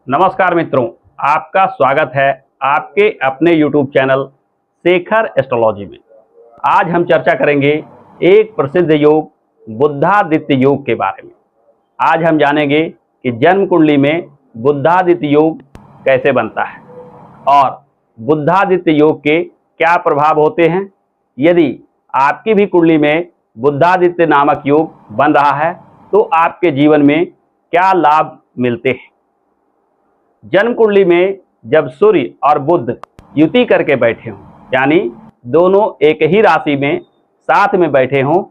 नमस्कार मित्रों, आपका स्वागत है आपके अपने YouTube चैनल शेखर एस्ट्रोलॉजी में। आज हम चर्चा करेंगे एक प्रसिद्ध योग बुद्धादित्य योग के बारे में। आज हम जानेंगे कि जन्म कुंडली में बुद्धादित्य योग कैसे बनता है और बुद्धादित्य योग के क्या प्रभाव होते हैं। यदि आपकी भी कुंडली में बुद्धादित्य नामक योग बन रहा है तो आपके जीवन में क्या लाभ मिलते हैं। जन्म कुंडली में जब सूर्य और बुध युति करके बैठे हों, यानी दोनों एक ही राशि में साथ में बैठे हों,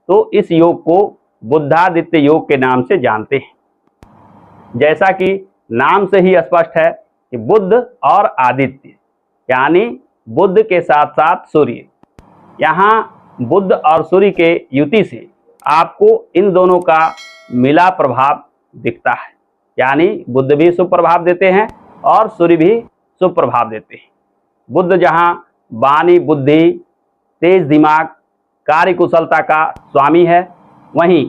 तो इस योग को बुद्धादित्य योग के नाम से जानते हैं। जैसा कि नाम से ही स्पष्ट है कि बुध और आदित्य, यानी बुध के साथ साथ सूर्य। यहाँ बुध और सूर्य के युति से आपको इन दोनों का मिला प्रभाव दिखता है, यानी बुध भी शुभ प्रभाव देते हैं और सूर्य भी शुभ प्रभाव देते हैं। बुध जहाँ वाणी, बुद्धि, तेज दिमाग, कार्य कुशलता का स्वामी है, वहीं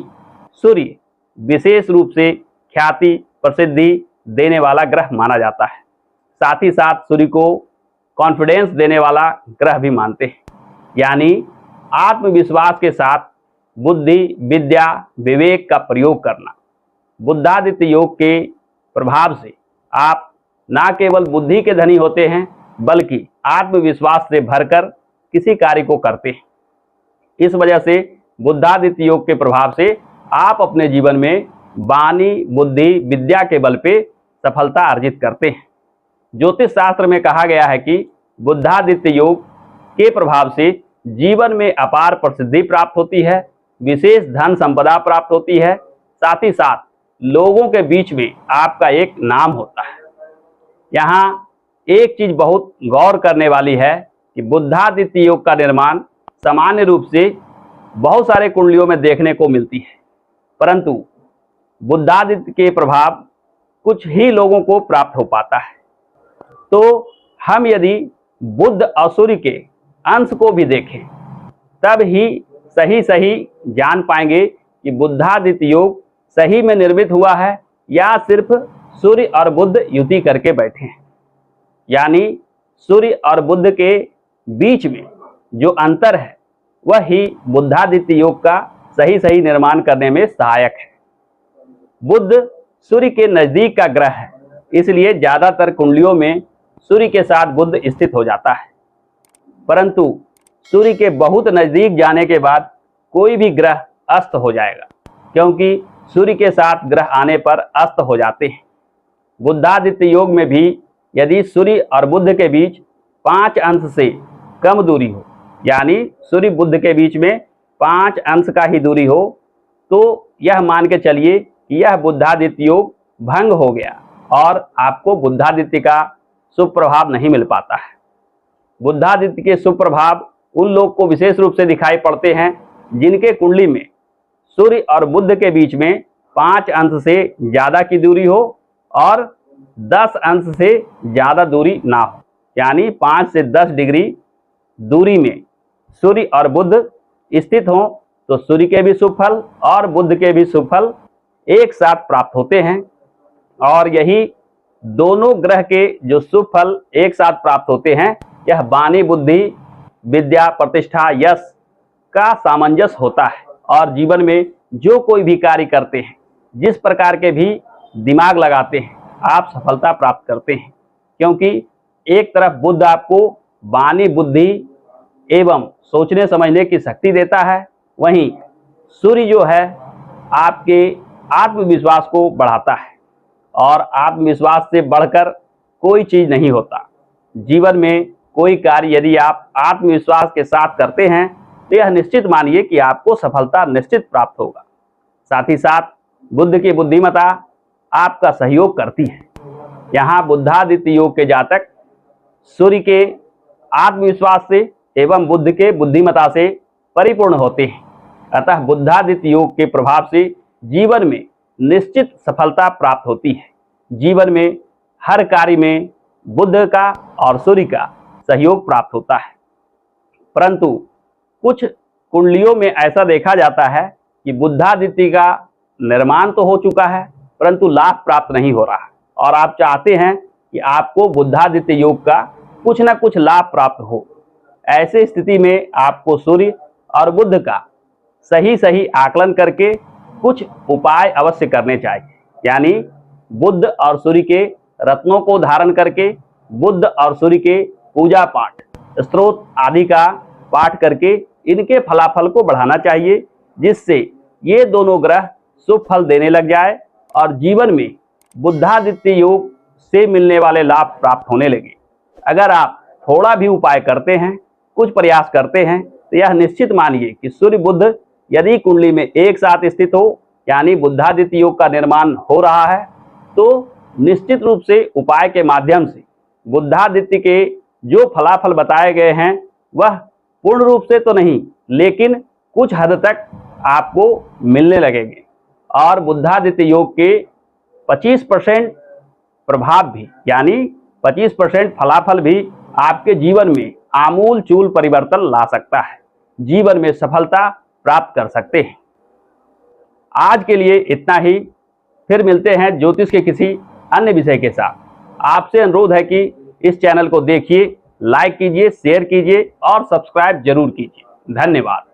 सूर्य विशेष रूप से ख्याति, प्रसिद्धि देने वाला ग्रह माना जाता है। साथ ही साथ सूर्य को कॉन्फिडेंस देने वाला ग्रह भी मानते हैं, यानी आत्मविश्वास के साथ बुद्धि, विद्या, विवेक का प्रयोग करना। बुद्धादित्य योग के प्रभाव से आप ना केवल बुद्धि के धनी होते हैं, बल्कि आत्मविश्वास से भरकर किसी कार्य को करते हैं। इस वजह से बुद्धादित्य योग के प्रभाव से आप अपने जीवन में वाणी, बुद्धि, विद्या के बल पे सफलता अर्जित करते हैं। ज्योतिष शास्त्र में कहा गया है कि बुद्धादित्य योग के प्रभाव से जीवन में अपार प्रसिद्धि प्राप्त होती है, विशेष धन संपदा प्राप्त होती है, साथ ही साथ लोगों के बीच में आपका एक नाम होता है। यहाँ एक चीज बहुत गौर करने वाली है कि बुद्धादित्य योग का निर्माण सामान्य रूप से बहुत सारे कुंडलियों में देखने को मिलती है, परंतु बुद्धादित्य के प्रभाव कुछ ही लोगों को प्राप्त हो पाता है। तो हम यदि बुध और सूर्य के अंश को भी देखें, तब ही सही जान पाएंगे कि बुद्धादित्य योग सही में निर्मित हुआ है या सिर्फ सूर्य और बुध युति करके बैठे हैं। यानी सूर्य और बुध के बीच में जो अंतर है वह ही बुद्धादित्य योग का सही निर्माण करने में सहायक है। बुध सूर्य के नजदीक का ग्रह है, इसलिए ज्यादातर कुंडलियों में सूर्य के साथ बुध स्थित हो जाता है, परंतु सूर्य के बहुत नजदीक जाने के बाद कोई भी ग्रह अस्त हो जाएगा, क्योंकि सूर्य के साथ ग्रह आने पर अस्त हो जाते हैं। बुद्धादित्य योग में भी यदि सूर्य और बुध के बीच 5 अंश से कम दूरी हो, यानी सूर्य बुध के बीच में 5 अंश का ही दूरी हो, तो यह मान के चलिए कि यह बुद्धादित्य योग भंग हो गया और आपको बुद्धादित्य का शुभ प्रभाव नहीं मिल पाता है। बुद्धादित्य के शुभ प्रभाव उन लोग को विशेष रूप से दिखाई पड़ते हैं जिनके कुंडली में सूर्य और बुध के बीच में 5 अंश से ज्यादा की दूरी हो और 10 अंश से ज्यादा दूरी ना हो, यानी 5 से 10 डिग्री दूरी में सूर्य और बुध स्थित हों, तो सूर्य के भी शुभ फल और बुध के भी शुभ फल एक साथ प्राप्त होते हैं। और यही दोनों ग्रह के जो शुभ फल एक साथ प्राप्त होते हैं, यह वाणी, बुद्धि, विद्या, प्रतिष्ठा, यश का सामंजस्य होता है और जीवन में जो कोई भी कार्य करते हैं, जिस प्रकार के भी दिमाग लगाते हैं, आप सफलता प्राप्त करते हैं, क्योंकि एक तरफ बुध आपको वाणी, बुद्धि एवं सोचने समझने की शक्ति देता है, वहीं सूर्य जो है आपके आत्मविश्वास को बढ़ाता है और आत्मविश्वास से बढ़कर कोई चीज नहीं होता। जीवन में कोई कार्य यदि आप आत्मविश्वास के साथ करते हैं तो यह निश्चित मानिए कि आपको सफलता निश्चित प्राप्त होगा। साथ ही साथ बुध की बुद्धिमत्ता आपका सहयोग करती है। यहाँ बुद्धादित्य योग के जातक सूर्य के आत्मविश्वास से एवं बुध के बुद्धिमत्ता से परिपूर्ण होते हैं, अतः बुद्धादित्य योग के प्रभाव से जीवन में निश्चित सफलता प्राप्त होती है। जीवन में हर कार्य में बुध का और सूर्य का सहयोग प्राप्त होता है, परंतु कुछ कुंडलियों में ऐसा देखा जाता है कि बुद्धादित्य का निर्माण तो हो चुका है, परंतु लाभ प्राप्त नहीं हो रहा है। और आप चाहते हैं कि आपको बुद्धादित्य योग का कुछ ना कुछ लाभ प्राप्त हो, ऐसे स्थिति में आपको सूर्य और बुध का सही सही आकलन करके कुछ उपाय अवश्य करने चाहिए। यानी बुध और सूर्य के रत्नों को धारण करके, बुध और सूर्य के पूजा पाठ, स्तोत्र आदि का पाठ करके इनके फलाफल को बढ़ाना चाहिए, जिससे ये दोनों ग्रह शुभ फल देने लग जाए और जीवन में बुद्धादित्य योग से मिलने वाले लाभ प्राप्त होने लगे। अगर आप थोड़ा भी उपाय करते हैं, कुछ प्रयास करते हैं, तो यह निश्चित मानिए कि सूर्य बुध यदि कुंडली में एक साथ स्थित हो, यानी बुद्धादित्य योग का निर्माण हो रहा है, तो निश्चित रूप से उपाय के माध्यम से बुद्धादित्य के जो फलाफल बताए गए हैं वह पूर्ण रूप से तो नहीं, लेकिन कुछ हद तक आपको मिलने लगेंगे और बुद्धादित्य योग के 25% प्रभाव भी, यानी 25% फलाफल भी आपके जीवन में आमूल चूल परिवर्तन ला सकता है, जीवन में सफलता प्राप्त कर सकते हैं। आज के लिए इतना ही, फिर मिलते हैं ज्योतिष के किसी अन्य विषय के साथ। आपसे अनुरोध है कि इस चैनल को देखिए, लाइक कीजिए, शेयर कीजिए और सब्सक्राइब जरूर कीजिए। धन्यवाद।